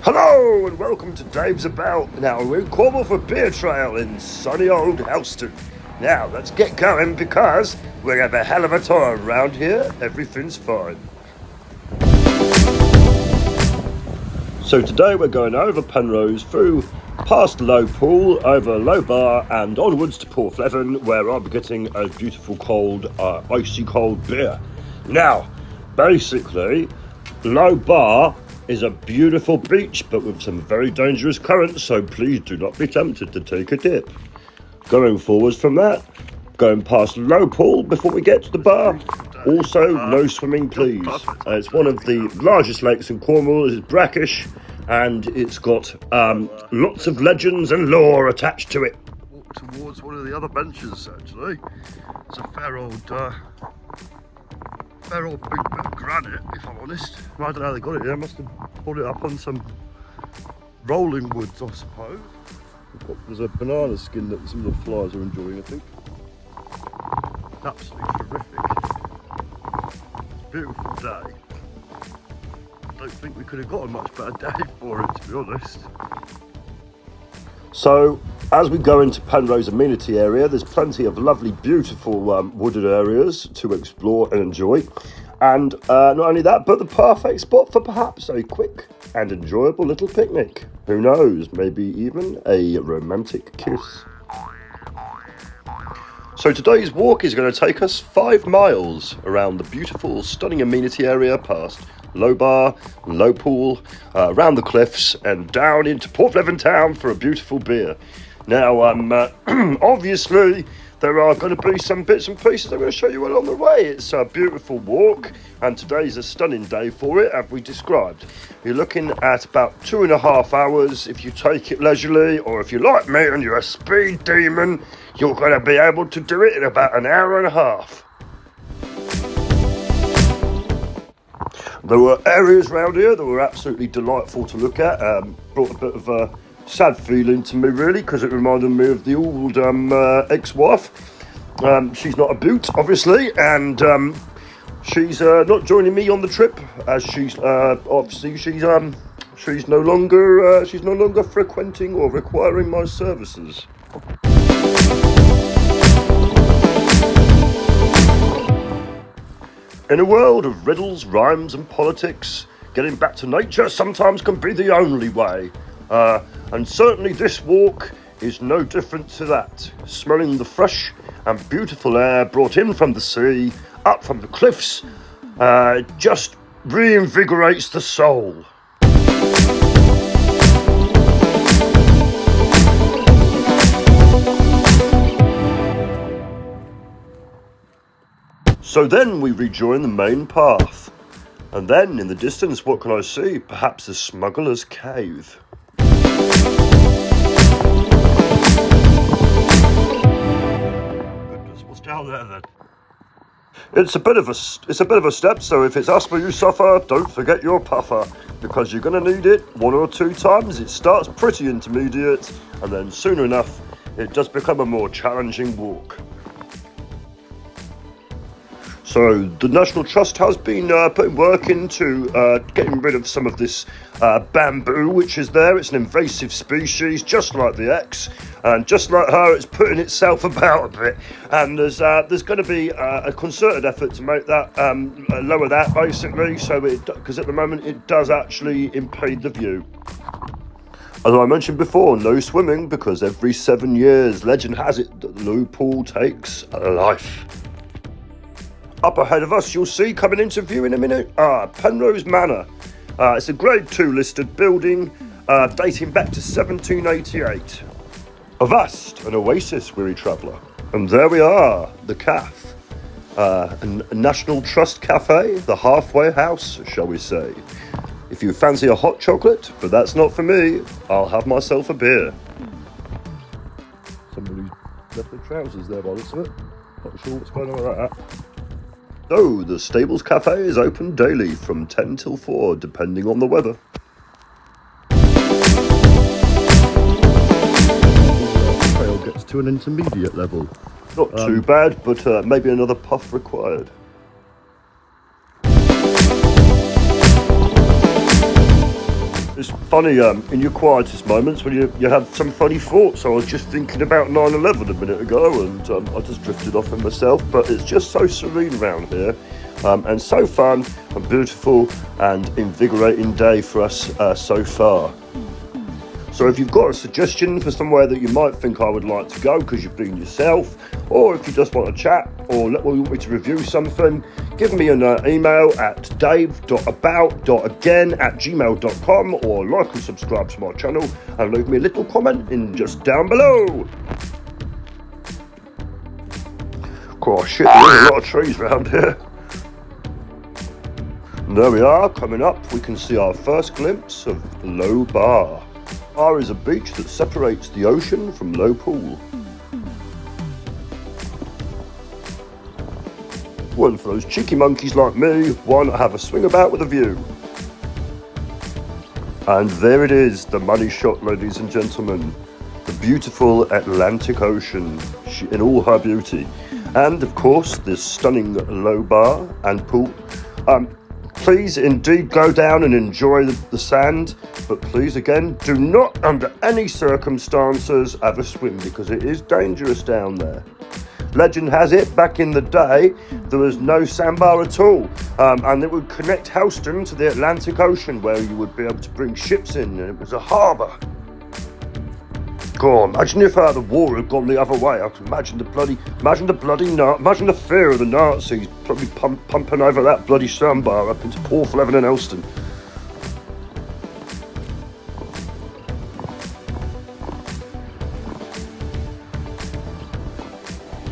Hello and welcome to Dave's About. Now we're in Cornwall for Beer Trail in sunny old Helston. Now let's get going because we're going to have a hell of a time around here. Everything's fine. So today we're going over Penrose, through past Low Pool, over Low Bar and onwards to Porthleven, where I'll be getting a beautiful cold, icy cold beer. Now, basically, Low Bar is a beautiful beach but with some very dangerous currents, so please do not be tempted to take a dip. Going forwards from that, going past Low Pool before we get to the bar. Also, no swimming please. It's one of the largest lakes in Cornwall. It's brackish and it's got lots of legends and lore attached to it. Walk towards one of the other benches actually. It's a fair old big bit of granite, if I'm honest. I don't know how they got it here. Must have pulled it up on some rolling woods, I suppose. There's a banana skin that some of the flies are enjoying, I think. Absolutely terrific. Beautiful day. I don't think we could have got a much better day for it, to be honest. So, as we go into Penrose amenity area, there's plenty of lovely, beautiful wooded areas to explore and enjoy. And not only that, but the perfect spot for perhaps a quick and enjoyable little picnic. Who knows, maybe even a romantic kiss. So today's walk is going to take us 5 miles around the beautiful, stunning amenity area past Low Bar, Low Pool, around the cliffs and down into Porthleven town for a beautiful beer. Now, obviously, there are going to be some bits and pieces I'm going to show you along the way. It's a beautiful walk, and today's a stunning day for it, as we described. You're looking at about 2.5 hours if you take it leisurely, or if you're like me and you're a speed demon, you're going to be able to do it in about 1.5 hours. There were areas around here that were absolutely delightful to look at. Brought a bit of a sad feeling to me, really, because it reminded me of the old ex-wife. She's not a beaut, obviously, and she's not joining me on the trip, as she's obviously she's no longer frequenting or requiring my services. In a world of riddles, rhymes and politics, getting back to nature sometimes can be the only way. And certainly this walk is no different to that. Smelling the fresh and beautiful air brought in from the sea, up from the cliffs, just reinvigorates the soul. So then we rejoin the main path. And then in the distance, what can I see? Perhaps a smuggler's cave. Goodness, what's down there then? It's a bit of a step, so if it's asthma you suffer, don't forget your puffer, because you're going to need it 1 or 2 times. It starts pretty intermediate, and then soon enough, it does become a more challenging walk. So the National Trust has been putting work into getting rid of some of this bamboo which is there. It's an invasive species, just like the X, and just like her, it's putting itself about a bit. And there's going to be a concerted effort to make that lower that, basically, so because at the moment it does actually impede the view. As I mentioned before, no swimming, because every 7 years, legend has it that the Low Pool takes a life. Up ahead of us, you'll see, coming into view in a minute, Penrose Manor. It's a Grade 2 listed building dating back to 1788. Avast, an oasis, weary traveller. And there we are, the CAF. A National Trust Cafe, the halfway house, shall we say. If you fancy a hot chocolate, but that's not for me, I'll have myself a beer. Somebody's left their trousers there by the looks of it. Not sure what's going on with that. So, the Stables Cafe is open daily from 10 till 4, depending on the weather. The trail gets to an intermediate level. Not too bad, but maybe another puff required. It's funny, in your quietest moments when you have some funny thoughts. I was just thinking about 9/11 a minute ago, and I just drifted off in myself, but it's just so serene around here, and so fun and beautiful and invigorating day for us so far. So if you've got a suggestion for somewhere that you might think I would like to go because you've been yourself, or if you just want to chat or want me to review something, give me an email at dave.about.again@gmail.com, or like and subscribe to my channel and leave me a little comment in just down below. Oh shit, there's a lot of trees around here. And there we are, coming up, we can see our first glimpse of Low Bar. Bar is a beach that separates the ocean from Low Pool. One for those cheeky monkeys like me, why not have a swing about with a view? And there it is, the money shot, ladies and gentlemen. The beautiful Atlantic Ocean in all her beauty. And of course, this stunning Low Bar and pool. Please indeed go down and enjoy the sand, but please again, do not under any circumstances have a swim, because it is dangerous down there. Legend has it, back in the day, there was no sandbar at all, and it would connect Helston to the Atlantic Ocean, where you would be able to bring ships in, and it was a harbour. God, imagine if the war had gone the other way. I can imagine the fear of the Nazis probably pumping over that bloody sandbar up into Porthleven and Helston.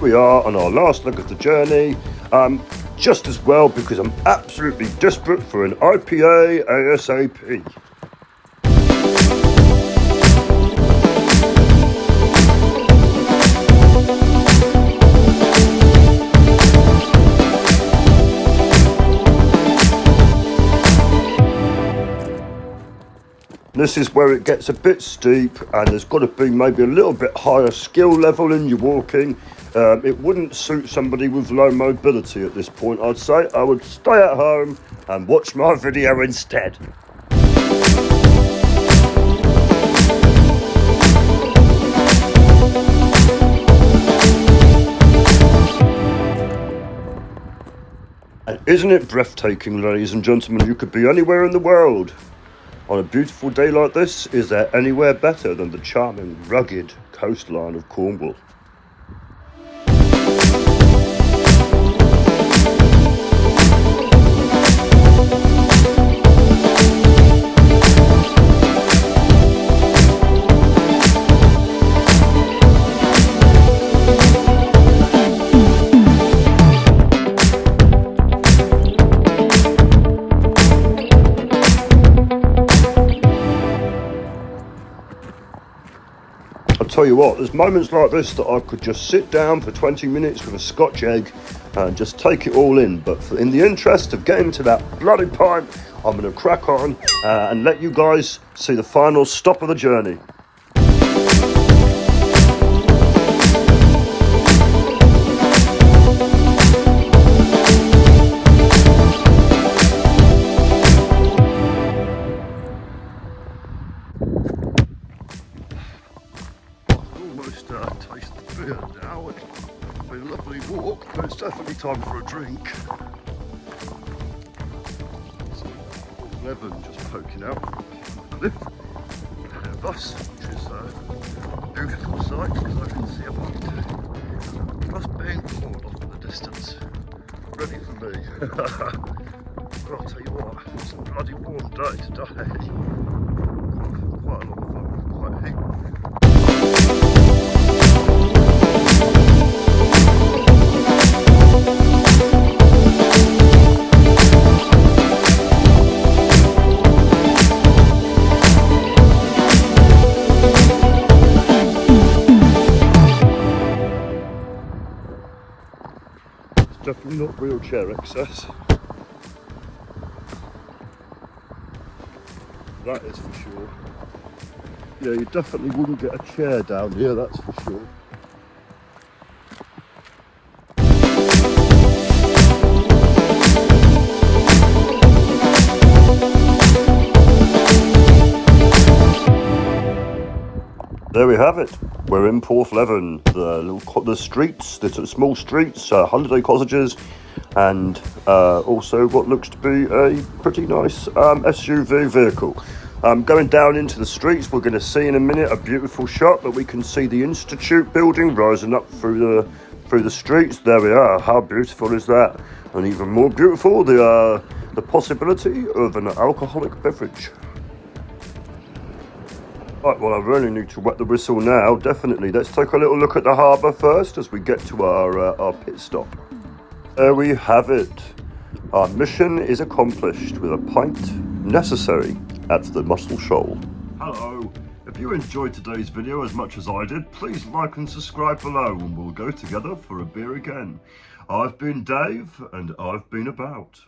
We are on our last leg of the journey, just as well because I'm absolutely desperate for an IPA ASAP. This is where it gets a bit steep, and there's got to be maybe a little bit higher skill level in your walking. It wouldn't suit somebody with low mobility at this point, I'd say. I would stay at home and watch my video instead. And isn't it breathtaking, ladies and gentlemen? You could be anywhere in the world. On a beautiful day like this, is there anywhere better than the charming, rugged coastline of Cornwall? Tell you what, there's moments like this that I could just sit down for 20 minutes with a Scotch egg and just take it all in, but in the interest of getting to that bloody pint, I'm going to crack on and let you guys see the final stop of the journey. Taste the beer now. It's been a lovely walk, but it's definitely time for a drink. So, Porthleven just poking out from the cliff ahead of us, which is a beautiful sight because I can see a boat just being poured off in the distance, ready for me. But I'll tell you what, it's a bloody warm day today. Quite a lot of fun, quite heat. Definitely not wheelchair access. That is for sure. Yeah, you definitely wouldn't get a chair down here, that's for sure. There we have it. We're in Porthleven, the streets, the small streets, holiday cottages, and also what looks to be a pretty nice SUV vehicle. Going down into the streets, we're going to see in a minute a beautiful shot that we can see the Institute building rising up through the streets. There we are. How beautiful is that? And even more beautiful, the possibility of an alcoholic beverage. Right, well, I really need to wet the whistle now, definitely. Let's take a little look at the harbour first as we get to our pit stop. There we have it. Our mission is accomplished with a pint necessary at the Muscle Shoal. Hello. If you enjoyed today's video as much as I did, please like and subscribe below and we'll go together for a beer again. I've been Dave and I've been about.